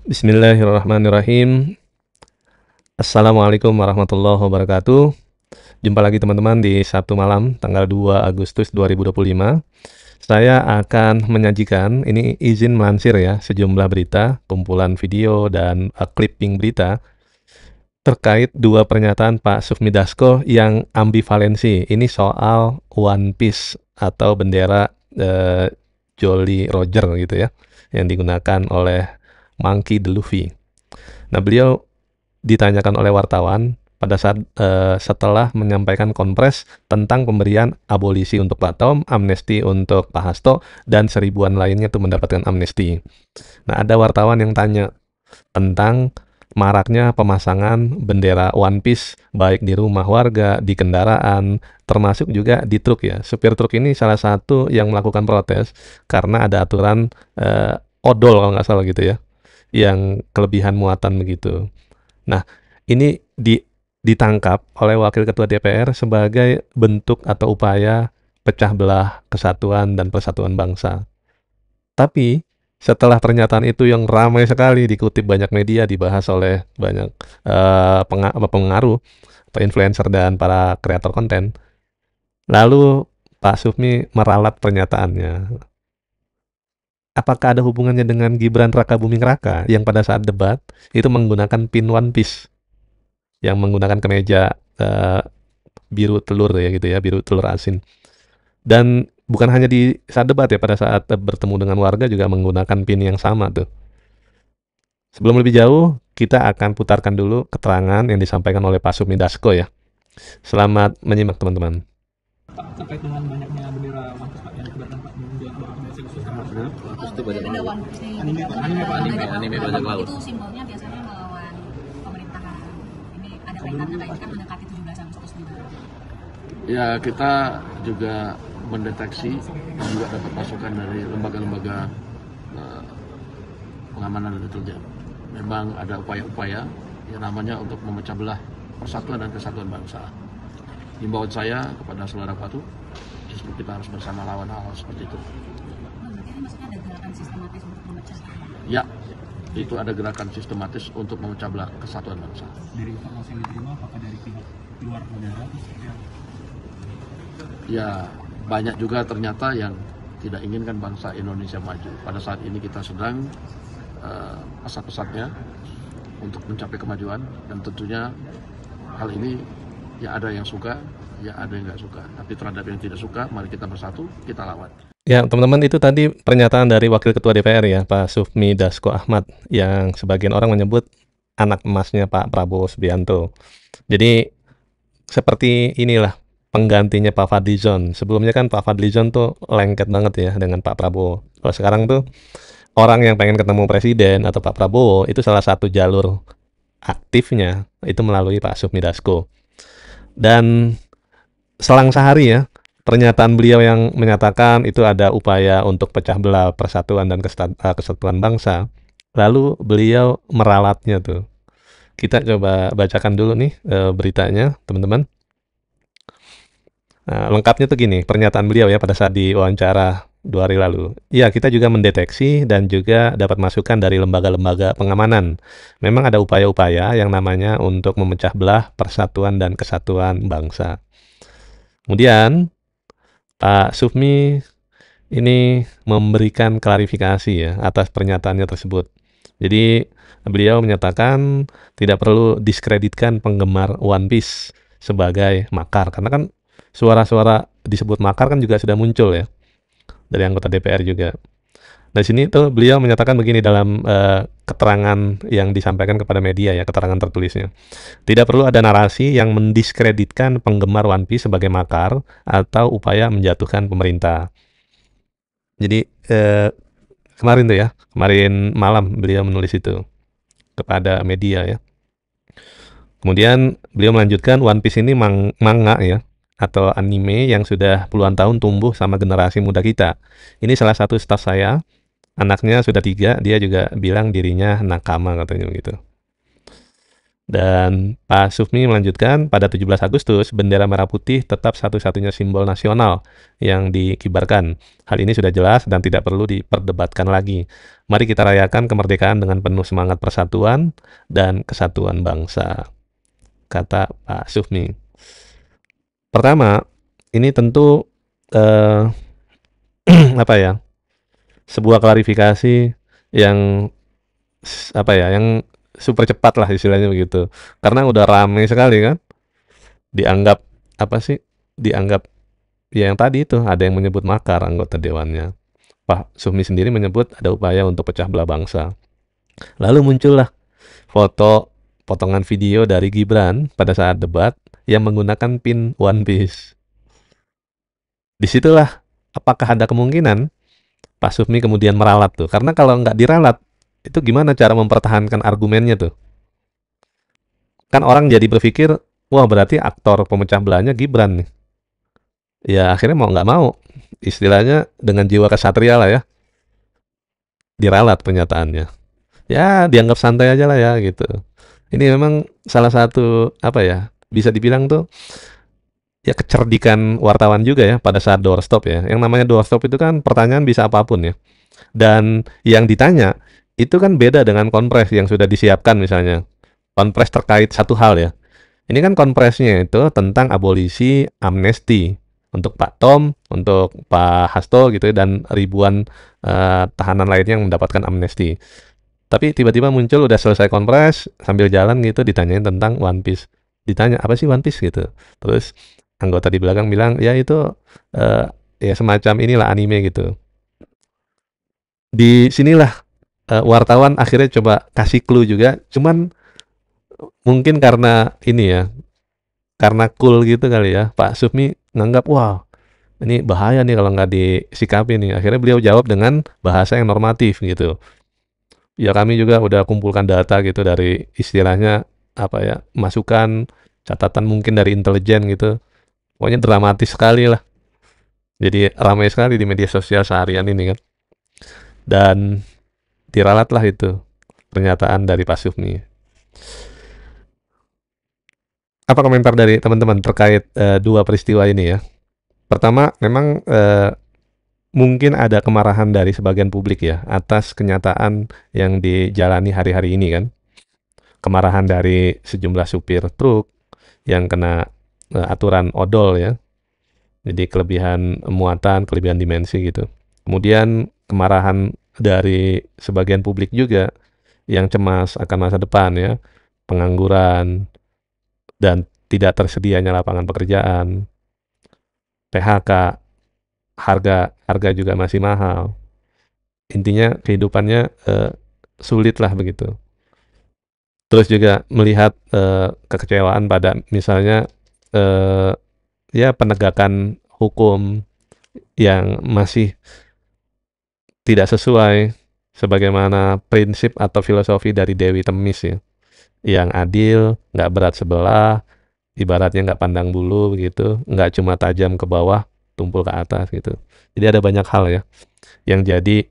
Bismillahirrahmanirrahim. Assalamualaikum warahmatullahi wabarakatuh. Jumpa lagi teman-teman di Sabtu malam tanggal 2 Agustus 2025. Saya akan menyajikan, ini izin melansir ya, sejumlah berita, kumpulan video dan clipping berita terkait dua pernyataan Pak Sufmi Dasko yang ambivalensi. Ini soal One Piece atau bendera Jolly Roger gitu ya, yang digunakan oleh Monkey D. Luffy. Nah, beliau ditanyakan oleh wartawan pada saat setelah menyampaikan konpres tentang pemberian abolisi untuk Pak Tom, amnesti untuk Pak Hasto, dan seribuan lainnya tuh mendapatkan amnesti. Nah, ada wartawan yang tanya tentang maraknya pemasangan bendera One Piece baik di rumah warga, di kendaraan, termasuk juga di truk ya. Supir truk ini salah satu yang melakukan protes karena ada aturan odol kalau nggak salah gitu ya, yang kelebihan muatan begitu. Nah, ini ditangkap oleh Wakil Ketua DPR sebagai bentuk atau upaya pecah belah kesatuan dan persatuan bangsa. Tapi, setelah pernyataan itu yang ramai sekali dikutip banyak media, dibahas oleh banyak pengaruh atau influencer dan para kreator konten, lalu Pak Sufmi meralat pernyataannya. Apakah ada hubungannya dengan Gibran Rakabuming Raka yang pada saat debat itu menggunakan pin One Piece, yang menggunakan kemeja biru telur ya gitu ya, biru telur asin. Dan bukan hanya di saat debat ya, pada saat bertemu dengan warga juga menggunakan pin yang sama tuh. Sebelum lebih jauh, kita akan putarkan dulu keterangan yang disampaikan oleh Pak Sufmi Dasko ya. Selamat menyimak teman-teman. Pak, terkait dengan banyaknya bendera One Piece Pak yang dikibarkan Pak membuat rekomendasi khusus Itu bajak benda laut. One Piece nih. Anime, Pak. Anime, Pak. Anime bajak laut. Itu simbolnya biasanya melawan pemerintahan. Ini ada kaitannya nggak? Ini kan mendekati 17 Agustus juga. Ya, kita juga mendeteksi dan juga dapat masukan dari lembaga-lembaga pengamanan dan intelijen. Memang ada upaya-upaya yang namanya untuk memecah belah persatuan dan kesatuan bangsa. Himbauan saya kepada saudara Patu, justru kita harus bersama lawan hal seperti itu. Berarti ini maksudnya ada gerakan sistematis untuk memecah. Ya, itu ada gerakan sistematis untuk memecah belah kesatuan bangsa. Dari informasi yang diterima, apakah dari pihak luar negara? Ya, banyak juga ternyata yang tidak inginkan bangsa Indonesia maju. Pada saat ini kita sedang pesat-pesatnya untuk mencapai kemajuan, dan tentunya hal ini ya ada yang suka, ya ada yang nggak suka. Tapi terhadap yang tidak suka, mari kita bersatu, kita lawan. Ya, teman-teman, itu tadi pernyataan dari Wakil Ketua DPR ya, Pak Sufmi Dasko Ahmad, yang sebagian orang menyebut anak emasnya Pak Prabowo Subianto. Jadi, seperti inilah penggantinya Pak Fadlizon. Sebelumnya kan Pak Fadlizon tuh lengket banget ya dengan Pak Prabowo. Kalau sekarang tuh orang yang pengen ketemu Presiden atau Pak Prabowo, itu salah satu jalur aktifnya itu melalui Pak Sufmi Dasko. Dan selang sehari ya, pernyataan beliau yang menyatakan itu ada upaya untuk pecah belah persatuan dan kesatuan bangsa. Lalu beliau meralatnya tuh. Kita coba bacakan dulu nih beritanya, teman-teman. Nah, lengkapnya tuh gini, pernyataan beliau ya pada saat diwawancara 2 hari lalu. Ya, kita juga mendeteksi dan juga dapat masukan dari lembaga-lembaga pengamanan. Memang ada upaya-upaya yang namanya untuk memecah belah persatuan dan kesatuan bangsa. Kemudian, Pak Sufmi ini memberikan klarifikasi ya atas pernyataannya tersebut. Jadi, beliau menyatakan tidak perlu diskreditkan penggemar One Piece sebagai makar. Karena kan suara-suara disebut makar kan juga sudah muncul ya dari anggota DPR juga. Nah, di sini tuh beliau menyatakan begini dalam keterangan yang disampaikan kepada media ya, keterangan tertulisnya. Tidak perlu ada narasi yang mendiskreditkan penggemar One Piece sebagai makar atau upaya menjatuhkan pemerintah. Jadi kemarin tuh ya, kemarin malam beliau menulis itu kepada media ya. Kemudian beliau melanjutkan, One Piece ini manga ya, atau anime yang sudah puluhan tahun tumbuh sama generasi muda kita. Ini salah satu staf saya, anaknya sudah 3, dia juga bilang dirinya nakama katanya gitu. Dan Pak Sufmi melanjutkan, pada 17 Agustus, bendera merah putih tetap satu-satunya simbol nasional yang dikibarkan. Hal ini sudah jelas dan tidak perlu diperdebatkan lagi. Mari kita rayakan kemerdekaan dengan penuh semangat persatuan dan kesatuan bangsa, kata Pak Sufmi. Pertama, ini tentu apa ya? Sebuah klarifikasi yang yang super cepat lah istilahnya begitu. Karena udah ramai sekali kan. Dianggap apa sih? Dianggap ya yang tadi itu ada yang menyebut makar anggota dewannya. Pak Sufmi sendiri menyebut ada upaya untuk pecah belah bangsa. Lalu muncullah foto potongan video dari Gibran pada saat debat yang menggunakan pin One Piece. Disitulah apakah ada kemungkinan Pak Sufmi kemudian meralat tuh. Karena kalau nggak diralat, itu gimana cara mempertahankan argumennya tuh? Kan orang jadi berpikir, wah berarti aktor pemecah belahnya Gibran nih. Ya akhirnya mau nggak mau, istilahnya dengan jiwa kesatria lah ya, diralat pernyataannya. Ya dianggap santai aja lah ya gitu. Ini memang salah satu bisa dibilang tuh ya kecerdikan wartawan juga ya pada saat doorstop ya. Yang namanya doorstop itu kan pertanyaan bisa apapun ya. Dan yang ditanya itu kan beda dengan konpres yang sudah disiapkan misalnya. Konpres terkait satu hal ya. Ini kan konpresnya itu tentang abolisi amnesti untuk Pak Tom, untuk Pak Hasto gitu ya, dan ribuan tahanan lainnya yang mendapatkan amnesti. Tapi tiba-tiba muncul udah selesai konpres, sambil jalan gitu ditanyain tentang One Piece. Ditanya, apa sih One Piece gitu. Terus anggota di belakang bilang, ya itu ya semacam inilah anime gitu. Di sinilah wartawan akhirnya coba kasih clue juga, cuman mungkin karena ini ya, karena cool gitu kali ya, Pak Sufmi nganggap, wah ini bahaya nih kalau nggak disikapi nih. Akhirnya beliau jawab dengan bahasa yang normatif gitu. Ya kami juga udah kumpulkan data gitu dari istilahnya masukan, catatan mungkin dari intelijen gitu. Pokoknya dramatis sekali lah. Jadi ramai sekali di media sosial seharian ini kan. Dan diralatlah itu pernyataan dari Pak Sufmi. Apa komentar dari teman-teman terkait dua peristiwa ini ya? Pertama, memang mungkin ada kemarahan dari sebagian publik ya atas kenyataan yang dijalani hari-hari ini kan. Kemarahan dari sejumlah supir truk yang kena aturan odol ya. Jadi kelebihan muatan, kelebihan dimensi gitu. Kemudian kemarahan dari sebagian publik juga yang cemas akan masa depan ya. Pengangguran dan tidak tersedianya lapangan pekerjaan. PHK, harga juga masih mahal. Intinya kehidupannya sulit lah begitu. Terus juga melihat kekecewaan pada misalnya ya penegakan hukum yang masih tidak sesuai sebagaimana prinsip atau filosofi dari Dewi Temis ya. Yang adil, nggak berat sebelah, ibaratnya nggak pandang bulu begitu, nggak cuma tajam ke bawah, tumpul ke atas gitu. Jadi ada banyak hal ya yang jadi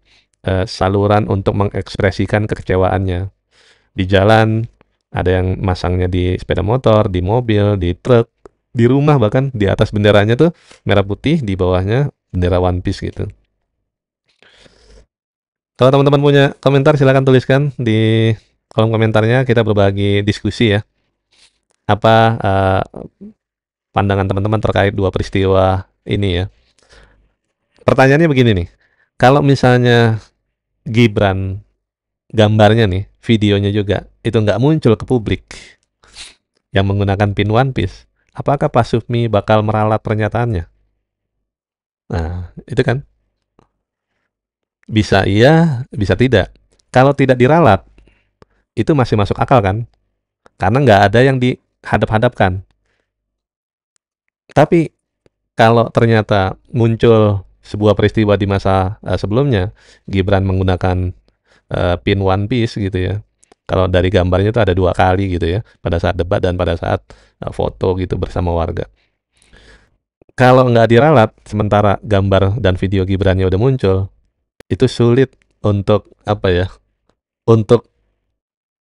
saluran untuk mengekspresikan kekecewaannya. Di jalan ada yang masangnya di sepeda motor, di mobil, di truk, di rumah bahkan di atas benderanya tuh merah putih, di bawahnya bendera One Piece gitu. Kalau teman-teman punya komentar silakan tuliskan di kolom komentarnya, kita berbagi diskusi ya. Apa pandangan teman-teman terkait dua peristiwa ini ya. Pertanyaannya begini nih, kalau misalnya Gibran gambarnya nih, videonya juga, itu nggak muncul ke publik yang menggunakan pin One Piece, apakah Pak Sufmi bakal meralat pernyataannya? Nah, itu kan. Bisa iya, bisa tidak. Kalau tidak diralat, itu masih masuk akal kan? Karena nggak ada yang dihadap-hadapkan. Tapi kalau ternyata muncul sebuah peristiwa di masa sebelumnya, Gibran menggunakan pin One Piece gitu ya. Kalau dari gambarnya itu ada 2 kali gitu ya, pada saat debat dan pada saat foto gitu bersama warga. Kalau nggak diralat, sementara gambar dan video Gibrannya udah muncul, itu sulit untuk untuk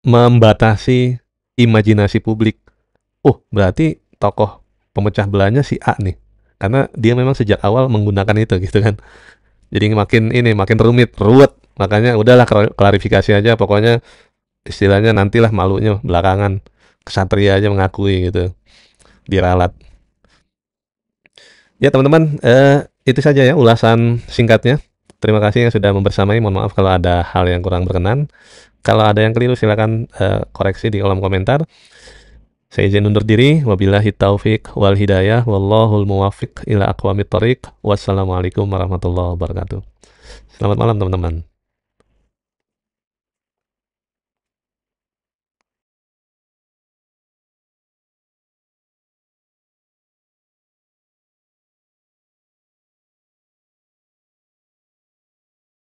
membatasi imajinasi publik. Oh, berarti tokoh pemecah belahnya si A nih. Karena dia memang sejak awal menggunakan itu gitu kan. Jadi makin ruwet. Makanya udahlah klarifikasi aja, pokoknya istilahnya nantilah malunya belakangan. Kesatria aja mengakui gitu. Diralat. Ya teman-teman, itu saja ya ulasan singkatnya. Terima kasih yang sudah membersamai. Mohon maaf kalau ada hal yang kurang berkenan. Kalau ada yang keliru silakan koreksi di kolom komentar. Saya izin undur diri. Wabillahi taufik wal hidayah. Wallahul muwafiq ila aqwamit thoriq. Wassalamualaikum warahmatullahi wabarakatuh. Selamat malam teman-teman.